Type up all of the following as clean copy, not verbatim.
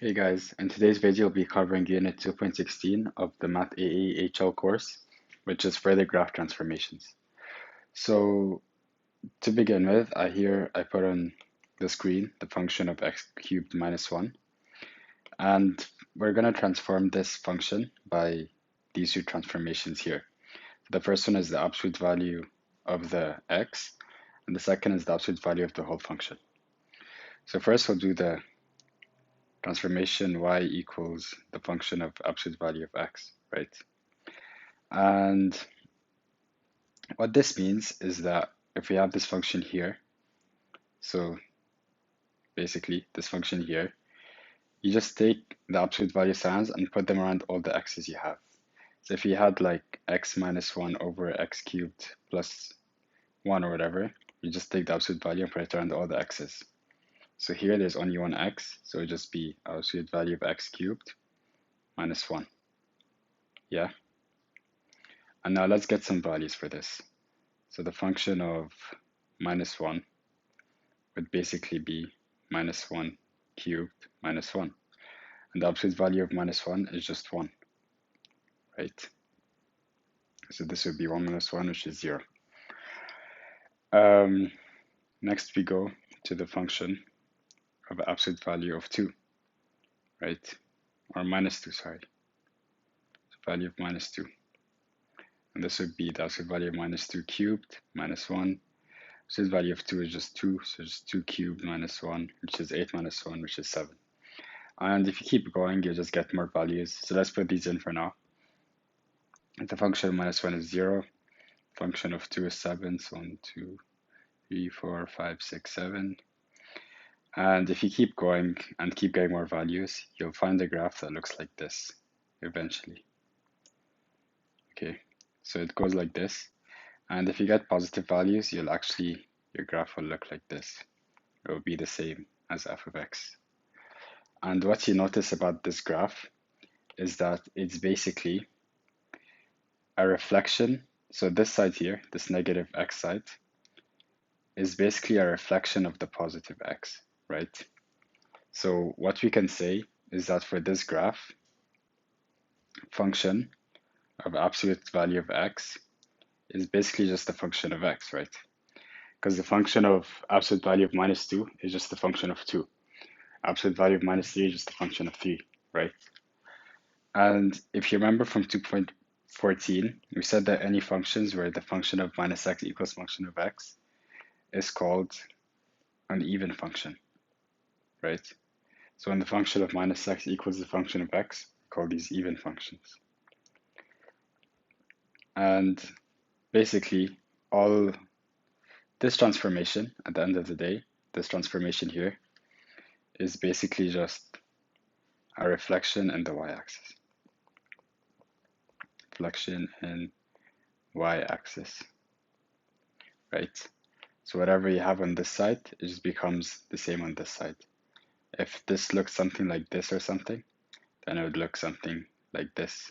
Hey guys, in today's video we'll be covering Unit 2.16 of the Math AE HL course, which is further graph transformations. So to begin with, I put on the screen the function of x cubed minus 1, and we're going to transform this function by these two transformations here. The first one is the absolute value of the x, and the second is the absolute value of the whole function. So first we'll do the transformation y equals the function of absolute value of x, right? And what this means is that if we have this function here, so basically this function here, you just take the absolute value signs and put them around all the x's you have. So if you had like x minus 1 over x cubed plus 1 or whatever, you just take the absolute value and put it around all the x's. So here there's only one x, so it would just be absolute value of x cubed minus 1. Yeah? And now let's get some values for this. So the function of minus 1 would basically be minus 1 cubed minus 1. And the absolute value of minus 1 is just 1, right? So this would be 1 minus 1, which is 0. Next we go to the function of the absolute value of 2, right? Or minus 2, sorry. So value of minus 2. And this would be the absolute value of minus 2 cubed minus 1. So the value of 2 is just 2, so just 2 cubed minus 1, which is 8 minus 1, which is 7. And if you keep going, you'll just get more values. So let's put these in for now. The function of minus 1 is 0. Function of 2 is 7. So 1, 2, 3, 4, 5, 6, 7. And if you keep going and keep getting more values, you'll find a graph that looks like this eventually. Okay, so it goes like this. And if you get positive values, your graph will look like this. It will be the same as f of x. And what you notice about this graph is that it's basically a reflection. So this side here, this negative x side, is basically a reflection of the positive x, right? So what we can say is that for this graph, function of absolute value of x is basically just a function of x, right? Because the function of absolute value of minus 2 is just a function of 2. Absolute value of minus 3 is just a function of 3, right? And if you remember from 2.14, we said that any functions where the function of minus x equals function of x is called an even function, right? So when the function of minus x equals the function of x, we call these even functions. And basically, all this transformation, at the end of the day, this transformation here, is basically just a reflection in the y-axis. Reflection in y-axis, right? So whatever you have on this side, it just becomes the same on this side. If this looks something like this or something, then it would look something like this,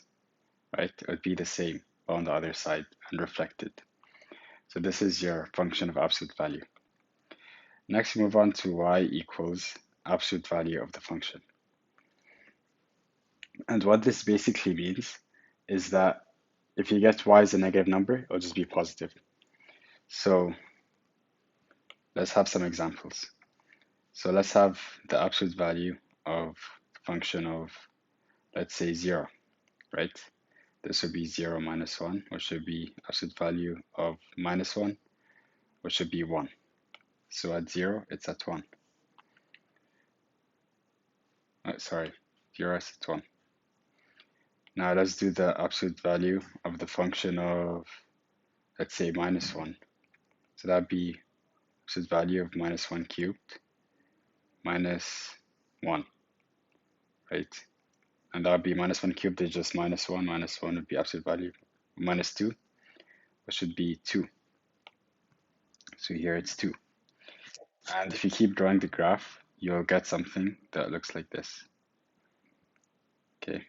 right? It would be the same on the other side and reflected. So this is your function of absolute value. Next, we move on to y equals absolute value of the function. And what this basically means is that if you get y as a negative number, it'll just be positive. So let's have some examples. So let's have the absolute value of the function of, let's say, 0, right? This would be 0 minus 1, which should be absolute value of minus 1, which should be 1. So at 0, it's at 1. Sorry, 0 is at 1. Now let's do the absolute value of the function of, let's say, minus 1. So that'd be absolute value of minus 1 cubed minus 1, right? And that would be minus 1 cubed is just minus 1. Minus 1 would be absolute value minus 2, which should be 2. So here it's 2. And if you keep drawing the graph, you'll get something that looks like this. Okay.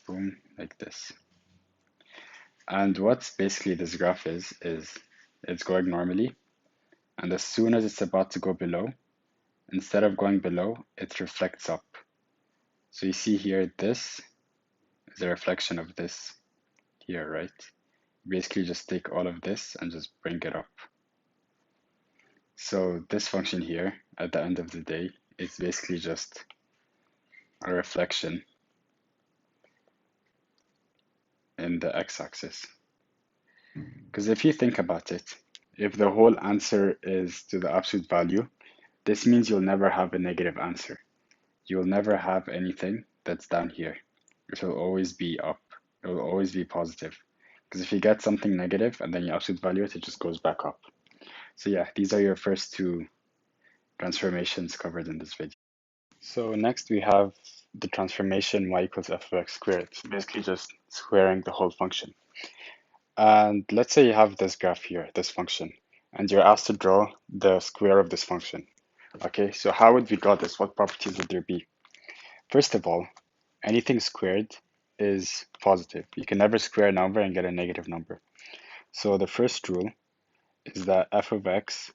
Boom, like this. And what basically this graph is it's going normally. And as soon as it's about to go below, instead of going below, it reflects up. So you see here, this is a reflection of this here, right? Basically just take all of this and just bring it up. So this function here, at the end of the day, is basically just a reflection in the x-axis. Because if you think about it, if the whole answer is to the absolute value, this means you'll never have a negative answer. You'll never have anything that's down here. It will always be up. It will always be positive. Because if you get something negative and then you absolute value it, it just goes back up. So yeah, these are your first two transformations covered in this video. So next we have the transformation y equals f of x squared. So basically just squaring the whole function. And let's say you have this graph here, this function, and you're asked to draw the square of this function. Okay, so how would we draw this? What properties would there be? First of all, anything squared is positive. You can never square a number and get a negative number. So the first rule is that f of x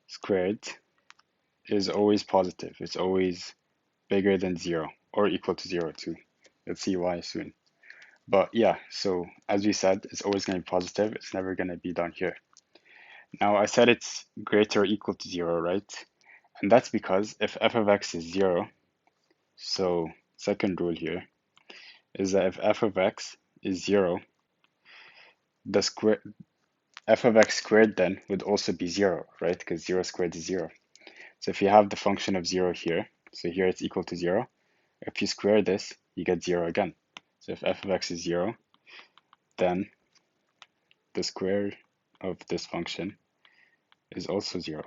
squared is always positive. It's always bigger than 0 or equal to 0 too. Let's see why soon. But yeah, so as we said, it's always going to be positive. It's never going to be down here. Now I said it's greater or equal to 0, right? And that's because if f of x is 0, so second rule here is that if f of x is 0, the square f of x squared then would also be 0, right? Because 0 squared is 0. So if you have the function of 0 here, so here it's equal to 0, if you square this, you get 0 again. So if f of x is 0, then the square of this function is also 0.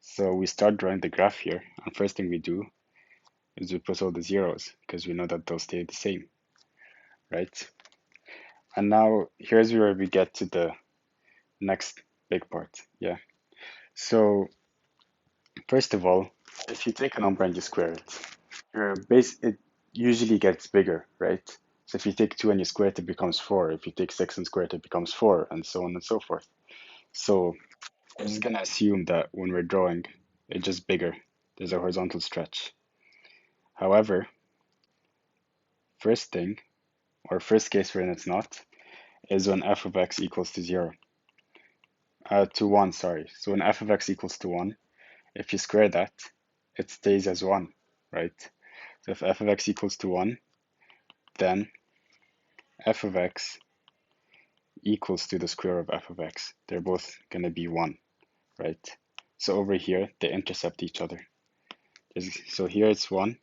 So we start drawing the graph here, and first thing we do is we put all the zeros, because we know that they'll stay the same, right? And now here's where we get to the next big part, yeah. So first of all, if you take a number and you square it, it usually gets bigger, right? So if you take 2 and you square it, it becomes 4. If you take 6 and square it, it becomes 4, and so on and so forth. So I'm just gonna assume that when we're drawing, it's just bigger. There's a horizontal stretch. However, first thing, or first case when it's not, is when f of x equals to 0. To 1, sorry. So when f of x equals to 1, if you square that, it stays as 1, right? So if f of x equals to 1, then f of x equals to the square of f of x. They're both going to be 1, right? So over here, they intercept each other. So here it's 1,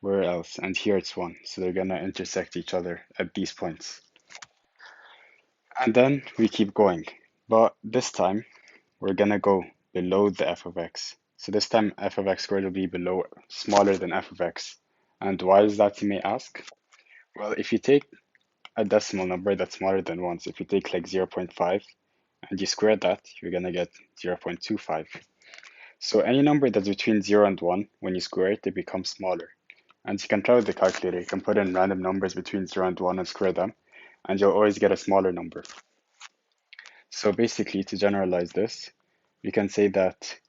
where else? And here it's 1. So they're going to intersect each other at these points. And then we keep going. But this time, we're going to go below the f of x. So this time, f of x squared will be below, smaller than f of x. And why is that, you may ask? Well, if you take a decimal number that's smaller than 1, so if you take like 0.5 and you square that, you're going to get 0.25. So any number that's between 0 and 1, when you square it, it becomes smaller. And you can try with the calculator. You can put in random numbers between 0 and 1 and square them, and you'll always get a smaller number. So basically, to generalize this, we can say that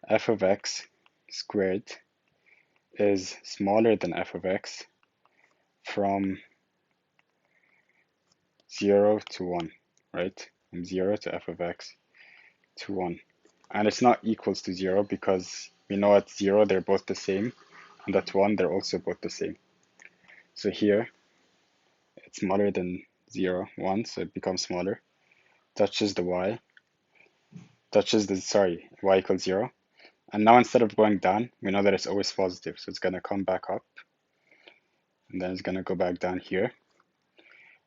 f of x squared is smaller than f of x from 0 to 1, right? From 0 to f of x to 1. And it's not equals to 0 because we know at 0 they're both the same, and at 1 they're also both the same. So here it's smaller than 0, 1, so it becomes smaller. Touches the y, y equals 0. And now instead of going down, we know that it's always positive, so it's going to come back up, and then it's going to go back down here.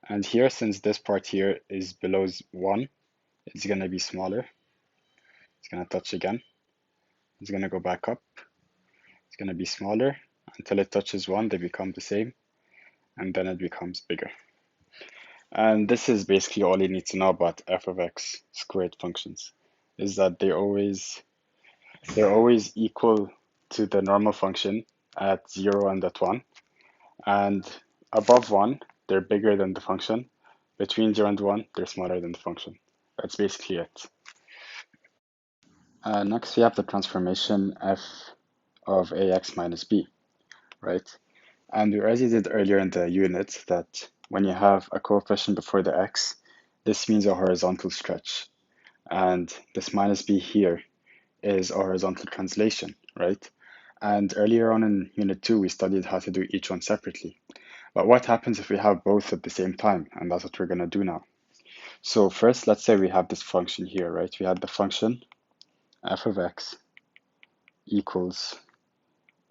And here, since this part here is below 1, it's going to be smaller. It's going to touch again. It's going to go back up. It's going to be smaller until it touches 1, they become the same, and then it becomes bigger. And this is basically all you need to know about f of x squared functions, is that they're always equal to the normal function at 0 and at 1. And above 1, they're bigger than the function. Between 0 and 1, they're smaller than the function. That's basically it. Next, we have the transformation f of ax minus b, right? And we already did earlier in the unit that when you have a coefficient before the x, this means a horizontal stretch. And this minus b here is a horizontal translation, right? And earlier on in Unit 2, we studied how to do each one separately. But what happens if we have both at the same time? And that's what we're going to do now. So first, let's say we have this function here, right? We had the function f of x equals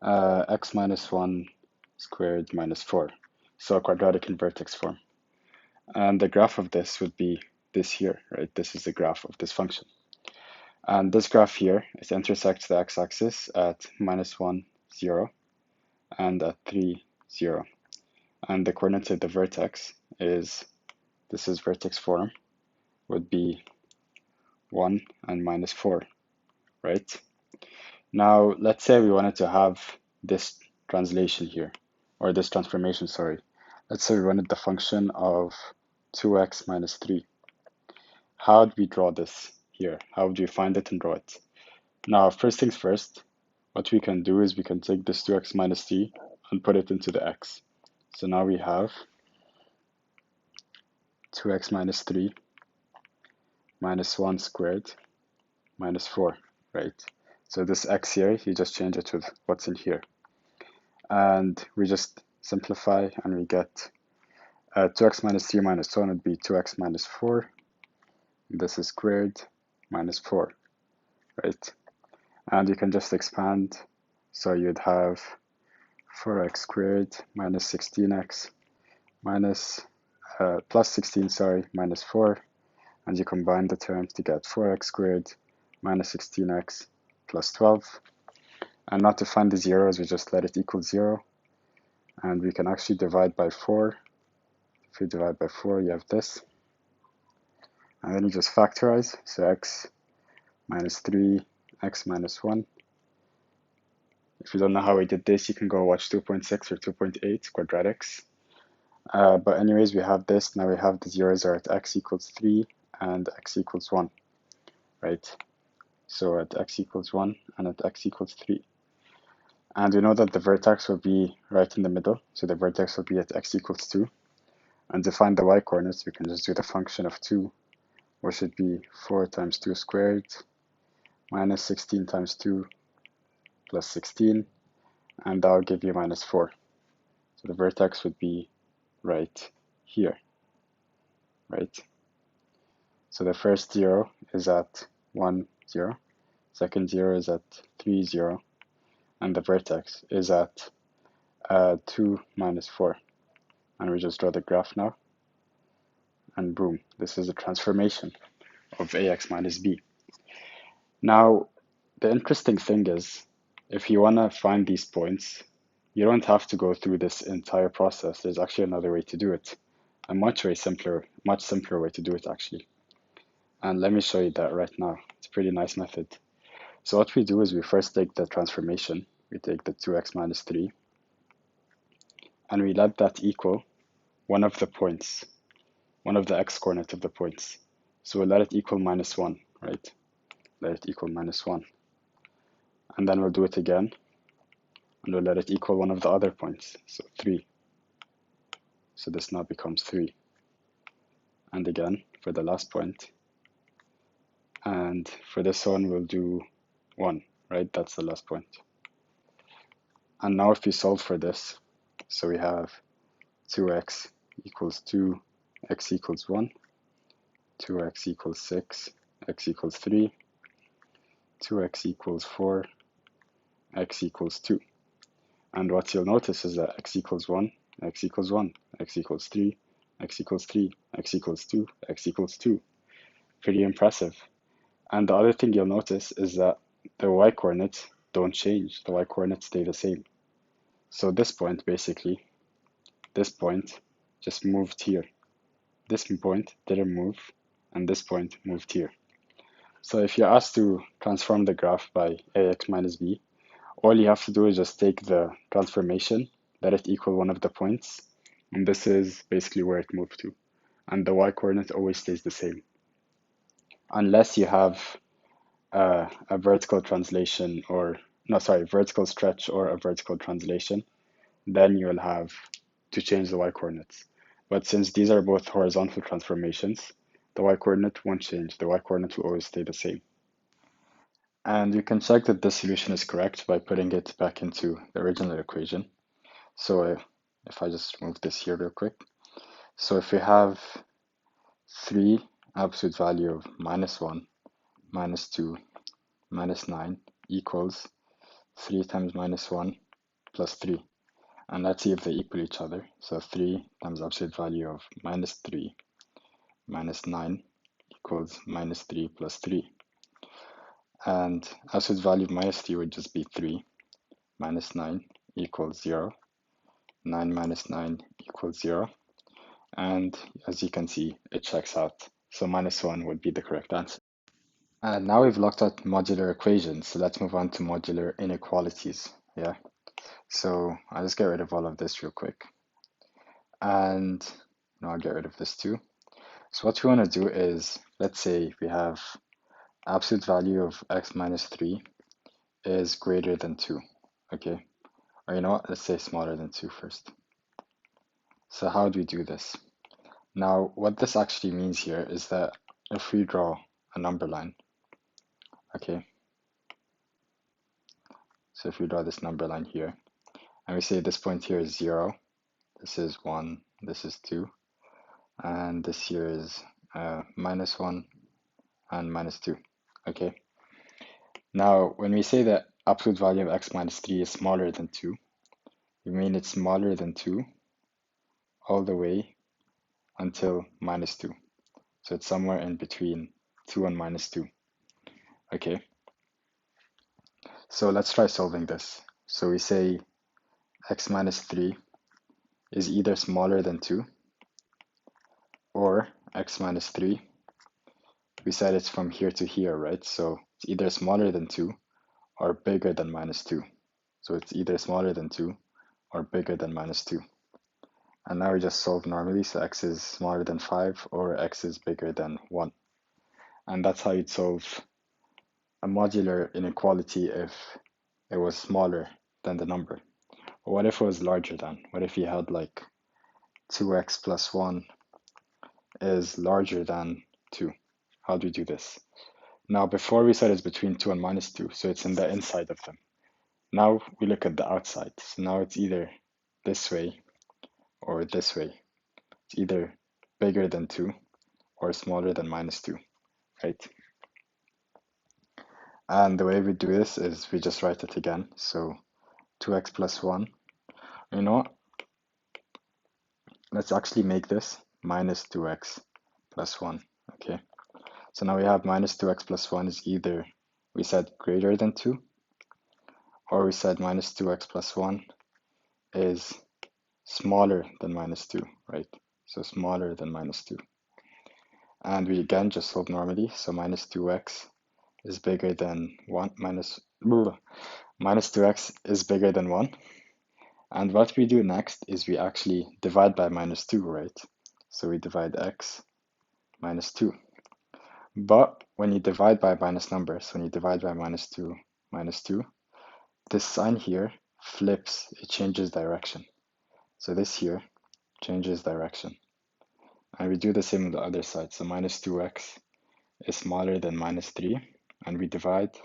x minus 1 squared minus 4. So a quadratic in vertex form. And the graph of this would be this here, right? This is the graph of this function. And this graph here, it intersects the x-axis at -1, 0, and at 3, 0. And the coordinates of the vertex is, this is vertex form, would be 1 and -4, right? Now, let's say we wanted to have this translation here, or this transformation, sorry. Let's say we wanted the function of 2x minus 3. How do we draw this here? How would we find it and draw it? Now, first things first, what we can do is we can take this 2x minus 3 and put it into the x. So now we have 2x minus 3 minus 1 squared minus 4, right? So this x here, you just change it with what's in here. And we just simplify and we get 2x minus 3 minus 1 would be 2x minus 4. This is squared minus 4, right? And you can just expand. So you'd have 4x squared minus 16x minus plus 16, sorry, minus 4. And you combine the terms to get 4x squared minus 16x plus 12. And not to find the zeros, we just let it equal 0. And we can actually divide by 4. If you divide by 4, you have this. And then you just factorize. So x minus 3, x minus 1. If you don't know how we did this, you can go watch 2.6 or 2.8 quadratics. But anyways, we have this. Now we have the zeros are at x equals 3 and x equals 1, right? So at x equals 1 and at x equals 3. And we know that the vertex will be right in the middle. So the vertex will be at x equals 2. And to find the y-coordinates, we can just do the function of 2, which should be 4 times 2 squared minus 16 times 2 plus 16. And that'll give you minus 4. So the vertex would be right here, right? So the first 0 is at 1, 0. Second 0 is at 3, 0. And the vertex is at 2 minus 4. And we just draw the graph now. And boom, this is a transformation of ax minus b. Now, the interesting thing is, if you want to find these points, you don't have to go through this entire process. There's actually another way to do it. A much simpler way to do it, actually. And let me show you that right now. It's a pretty nice method. So what we do is we first take the transformation. We take the 2x minus 3, and we let that equal one of the points, one of the x coordinates of the points. So we'll let it equal minus 1, right? Let it equal minus 1. And then we'll do it again, and we'll let it equal one of the other points, so 3. So this now becomes 3. And again, for the last point. And for this one, we'll do 1, right? That's the last point. And now if we solve for this, so we have 2x equals 2, x equals 1, 2x equals 6, x equals 3, 2x equals 4, x equals 2. And what you'll notice is that x equals 1, x equals 1, x equals 3, x equals 3, x equals 2, x equals 2. Pretty impressive. And the other thing you'll notice is that the y-coordinates don't change. The y-coordinates stay the same. So this point, basically, this point just moved here. This point didn't move, and this point moved here. So if you're asked to transform the graph by ax minus b, all you have to do is just take the transformation, let it equal one of the points, and this is basically where it moved to. And the y-coordinate always stays the same. Unless you have a vertical translation or no, sorry, vertical stretch or a vertical translation, then you'll have to change the y coordinates. But since these are both horizontal transformations, the y coordinate won't change. The y coordinate will always stay the same. And you can check that this solution is correct by putting it back into the original equation. So if I just move this here real quick. So if we have 3 absolute value of -1, -2, -9 equals 3 times -1 plus 3. And let's see if they equal each other. So 3 times absolute value of -3 minus 9 equals -3 plus 3. And absolute value of -3 would just be 3 minus 9 equals 0. 9 minus 9 equals 0. And as you can see, it checks out. So -1 would be the correct answer. And now we've looked at modular equations, so let's move on to modular inequalities. Yeah. So I'll just get rid of all of this real quick. And I'll get rid of this too. So what we want to do is, let's say we have absolute value of x minus 3 is greater than 2. Okay. Or you know what? Let's say smaller than 2 first. So how do we do this? Now, what this actually means here is that if we draw a number line, okay, so if we draw this number line here, and we say this point here is 0, this is 1, this is 2, and this here is -1 and -2, okay? Now, when we say that absolute value of x minus 3 is smaller than 2, we mean it's smaller than 2 all the way until -2. So it's somewhere in between 2 and -2, okay? So let's try solving this. So we say x minus 3 is either smaller than 2 or x minus 3. We said it's from here to here, right? So it's either smaller than 2 or bigger than -2. So it's either smaller than 2 or bigger than -2. And now we just solve normally, so x is smaller than 5 or x is bigger than 1. And that's how you'd solve a modular inequality if it was smaller than the number. But what if it was larger than? What if you had like 2x plus 1 is larger than 2? How do we do this? Now, before we said it's between 2 and -2, so it's in the inside of them. Now we look at the outside. So now it's either this way or this way. It's either bigger than 2 or smaller than -2, right? And the way we do this is we just write it again. So 2x plus 1. You know what? Let's actually make this minus 2x plus 1, okay? So now we have minus 2x plus 1 is either, we said greater than 2, or we said minus 2x plus 1 is smaller than -2, right? So smaller than -2. And we again just solve normally. So minus 2x is bigger than 1, minus 2x is bigger than 1. And what we do next is we actually divide by -2, right? So we divide x minus 2. But when you divide by minus numbers, when you divide by -2, this sign here flips, it changes direction. So this here changes direction. And we do the same on the other side. So minus 2x is smaller than -3, and we divide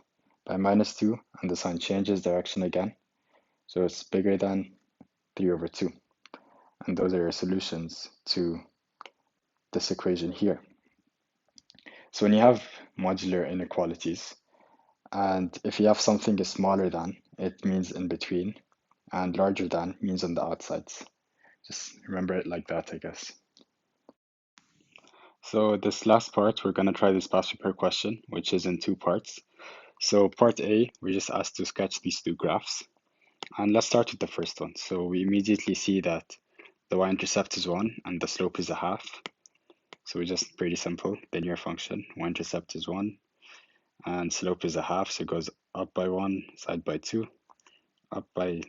by -2, and the sign changes direction again. So it's bigger than 3 over 2. And those are your solutions to this equation here. So when you have modular inequalities, and if you have something is smaller than, it means in between, and larger than means on the outsides. Just remember it like that, I guess. So this last part, we're going to try this past paper question, which is in 2 parts. So part A, we're just asked to sketch these 2 graphs. And let's start with the first one. So we immediately see that the y-intercept is 1 and the slope is a half. So we're just pretty simple, linear function. Y-intercept is 1 and slope is a half, so it goes up by 1, side by 2, up by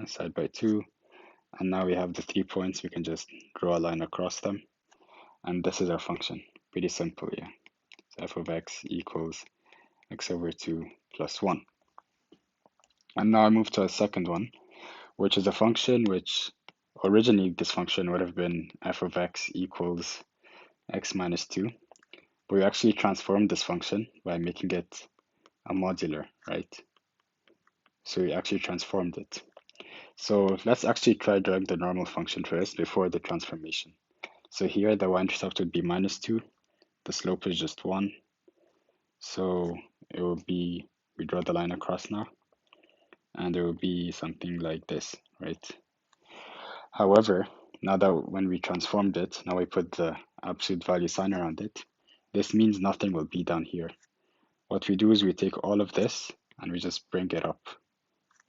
side by 2. And now we have the 3 points, we can just draw a line across them. And this is our function. Pretty simple, yeah. So f of x equals x over 2 plus 1. And now I move to a second one, which is a function which originally this function would have been f of x equals x minus 2. But we actually transformed this function by making it a modular, right? So we actually transformed it. So let's actually try drawing the normal function first before the transformation. So here the y-intercept would be minus 2. The slope is just 1. So it will be, we draw the line across now, and it will be something like this, right? However, now that when we transformed it, now we put the absolute value sign around it, this means nothing will be down here. What we do is we take all of this and we just bring it up.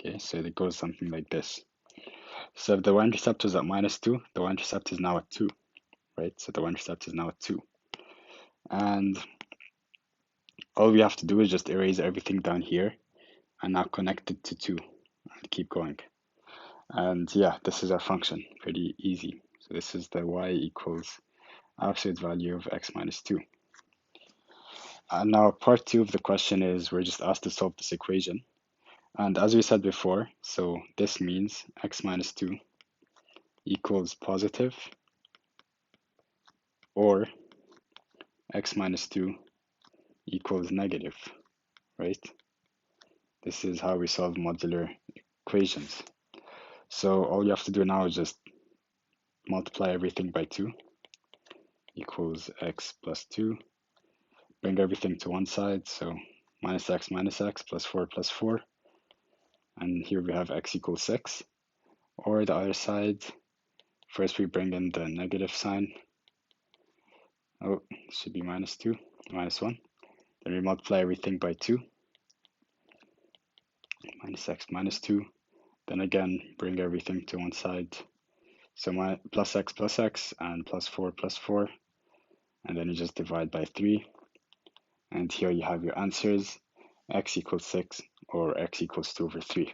Okay, so it goes something like this. So if the y-intercept was at minus 2, the y-intercept is now at 2, right? So the y-intercept is now at 2. And all we have to do is just erase everything down here and now connect it to 2 and keep going. And yeah, this is our function, pretty easy. So this is the y equals absolute value of x minus 2. And now part 2 of the question is we're just asked to solve this equation. And as we said before, so this means x minus 2 equals positive or x minus 2 equals negative, right? This is how we solve modular equations. So all you have to do now is just multiply everything by 2 equals x plus 2. Bring everything to one side, so minus x plus 4. And here we have x equals 6. Or the other side, first we bring in the negative sign. Oh, it should be minus 2, minus 1. Then we multiply everything by 2. Minus x minus 2. Then again, bring everything to one side. So my plus x and plus 4. And then you just divide by 3. And here you have your answers, x equals 6 or x equals 2 over 3.